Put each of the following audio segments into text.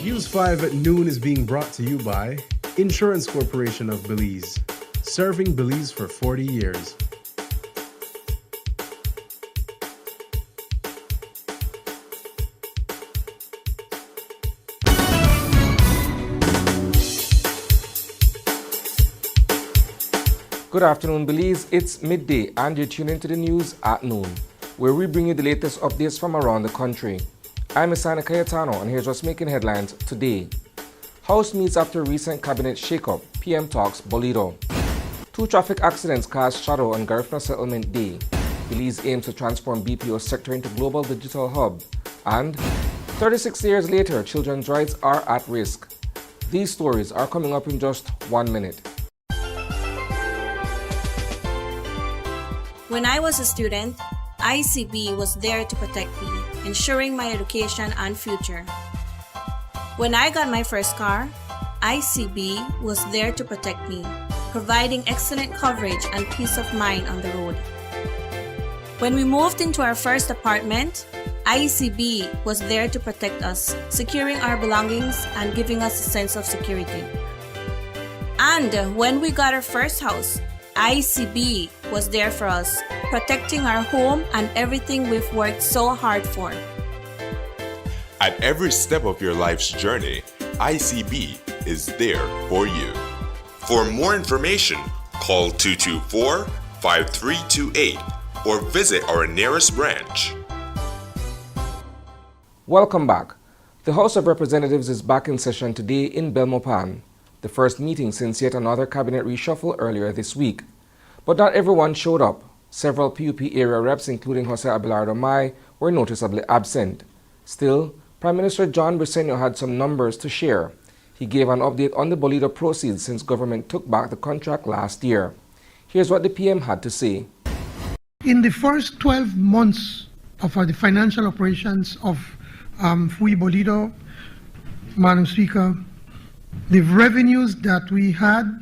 News 5 at noon is being brought to you by Insurance Corporation of Belize, serving Belize for 40 years. Good afternoon, Belize. It's midday and you're tuning into the news at noon, where we bring you the latest updates from around the country. I'm Isana Cayetano, and here's what's making headlines today. House meets after recent cabinet shakeup, PM talks Bolido. 2 traffic accidents cast shadow on Garifuna Settlement Day. Belize aims to transform BPO sector into global digital hub. And 36 years later, children's rights are at risk. These stories are coming up in just 1 minute. When I was a student, ICB was there to protect me, ensuring my education and future. When I got my first car, ICB was there to protect me, providing excellent coverage and peace of mind on the road. When we moved into our first apartment, ICB was there to protect us, securing our belongings and giving us a sense of security. And when we got our first house, ICB was there for us, protecting our home and everything we've worked so hard for. At every step of your life's journey, ICB is there for you. For more information, call 224-5328 or visit our nearest branch. Welcome back. The House of Representatives is back in session today in Belmopan, the first meeting since yet another cabinet reshuffle earlier this week. But not everyone showed up. Several PUP area reps, including Jose Abelardo Mai, were noticeably absent. Still, Prime Minister John Briceño had some numbers to share. He gave an update on the Bolido proceeds since government took back the contract last year. Here's what the PM had to say. In the first 12 months of the financial operations of FUI Bolido, Madam Speaker, the revenues that we had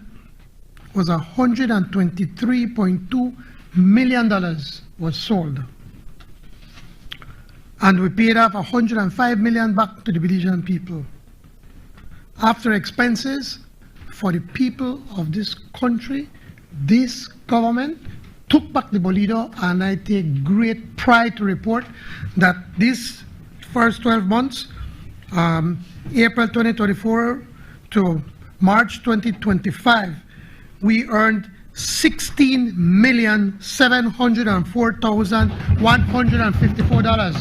was $123.2 million was sold. And we paid off $105 million back to the Belizean people. After expenses for the people of this country, this government took back the Bolido, and I take great pride to report that this first 12 months, April 2024 to March 2025, we earned $16,704,154.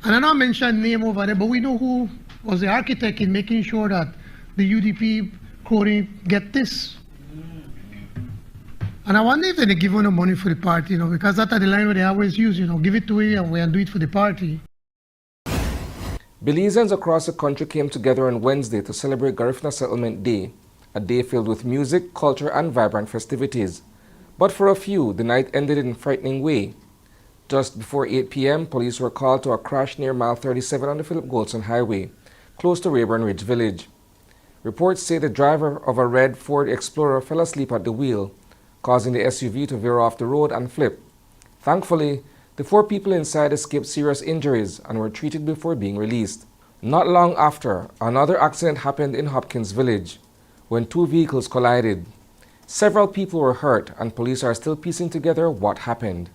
And I don't mention name over there, but we know who was the architect in making sure that the UDP Crony get this. And I wonder if they give no money for the party, because that's the line where they always use, give it to you and we do it for the party. Belizeans across the country came together on Wednesday to celebrate Garifuna Settlement Day, a day filled with music, culture, and vibrant festivities. But for a few, the night ended in a frightening way. Just before 8 p.m., police were called to a crash near mile 37 on the Philip Goldson Highway, close to Rayburn Ridge Village. Reports say the driver of a red Ford Explorer fell asleep at the wheel, causing the SUV to veer off the road and flip. Thankfully, the 4 people inside escaped serious injuries and were treated before being released. Not long after, another accident happened in Hopkins Village, when 2 vehicles collided. Several people were hurt, and police are still piecing together what happened.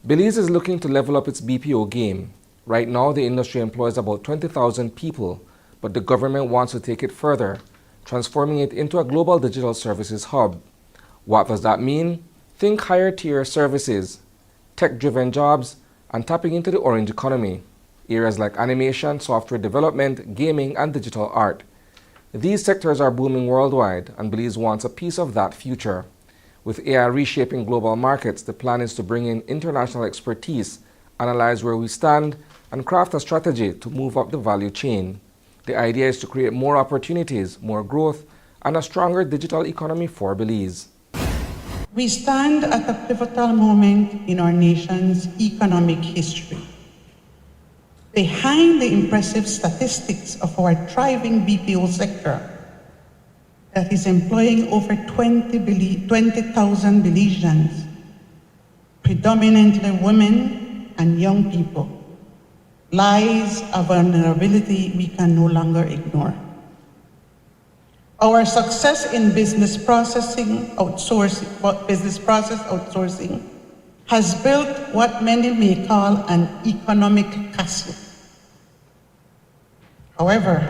Belize is looking to level up its BPO game. Right now, the industry employs about 20,000 people, but the government wants to take it further, transforming it into a global digital services hub. What does that mean? Think higher tier services, tech-driven jobs, and tapping into the orange economy, areas like animation, software development, gaming, and digital art. These sectors are booming worldwide, and Belize wants a piece of that future. With AI reshaping global markets, the plan is to bring in international expertise, analyze where we stand, and craft a strategy to move up the value chain. The idea is to create more opportunities, more growth, and a stronger digital economy for Belize. We stand at a pivotal moment in our nation's economic history. Behind the impressive statistics of our thriving BPO sector that is employing over 20,000 Belizeans, predominantly women and young people, lies a vulnerability we can no longer ignore. Our success in business process outsourcing has built what many may call an economic castle. However,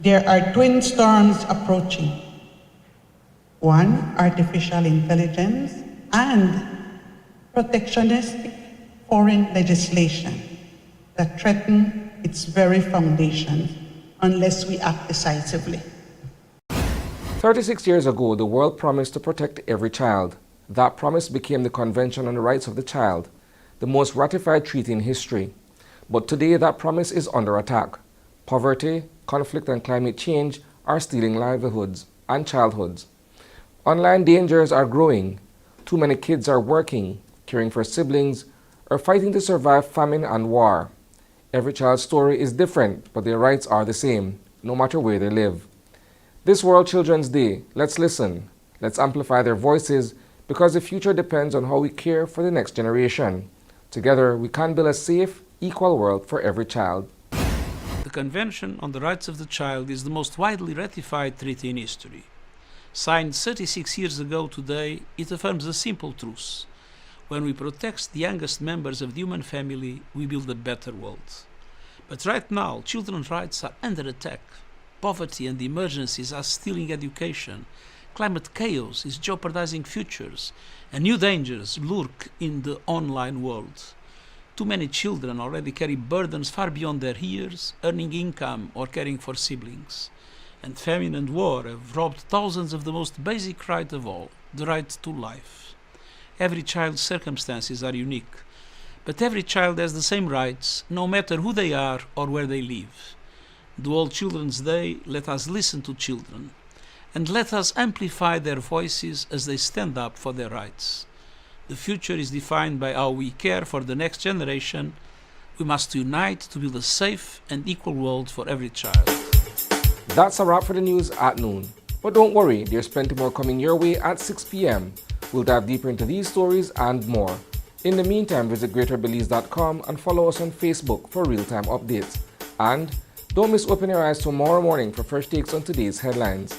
there are twin storms approaching. One, artificial intelligence, and protectionistic foreign legislation that threaten its very foundations unless we act decisively. 36 years ago, the world promised to protect every child. That promise became the Convention on the Rights of the Child, the most ratified treaty in history. But today, that promise is under attack. Poverty, conflict, and climate change are stealing livelihoods and childhoods. Online dangers are growing. Too many kids are working, caring for siblings, or fighting to survive famine and war. Every child's story is different, but their rights are the same, no matter where they live. This World Children's Day, let's listen. Let's amplify their voices, because the future depends on how we care for the next generation. Together, we can build a safe, equal world for every child. The Convention on the Rights of the Child is the most widely ratified treaty in history. Signed 36 years ago today, it affirms a simple truth. When we protect the youngest members of the human family, we build a better world. But right now, children's rights are under attack. Poverty and emergencies are stealing education. Climate chaos is jeopardizing futures, and new dangers lurk in the online world. Too many children already carry burdens far beyond their years, earning income or caring for siblings. And famine and war have robbed thousands of the most basic right of all, the right to life. Every child's circumstances are unique, but every child has the same rights, no matter who they are or where they live. The World Children's Day, let us listen to children, and let us amplify their voices as they stand up for their rights. The future is defined by how we care for the next generation. We must unite to build a safe and equal world for every child. That's a wrap for the news at noon. But don't worry, there's plenty more coming your way at 6 p.m. We'll dive deeper into these stories and more. In the meantime, visit greaterbelize.com and follow us on Facebook for real-time updates. And don't miss Open Your Eyes tomorrow morning for fresh takes on today's headlines.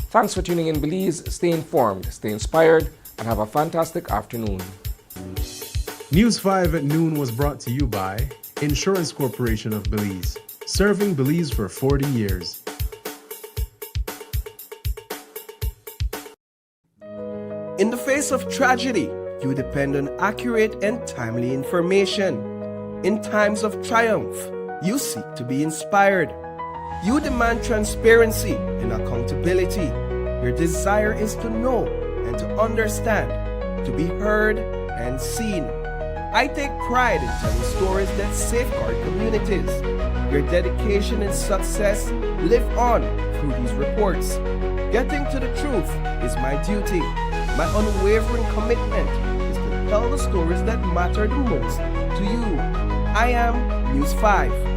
Thanks for tuning in, Belize. Stay informed, stay inspired, and have a fantastic afternoon. News 5 at noon was brought to you by Insurance Corporation of Belize, serving Belize for 40 years. In the face of tragedy, you depend on accurate and timely information. In times of triumph, you seek to be inspired. You demand transparency and accountability. Your desire is to know and to understand, to be heard and seen. I take pride in telling stories that safeguard communities. Your dedication and success live on through these reports. Getting to the truth is my duty. My unwavering commitment is to tell the stories that matter the most to you. I am News 5.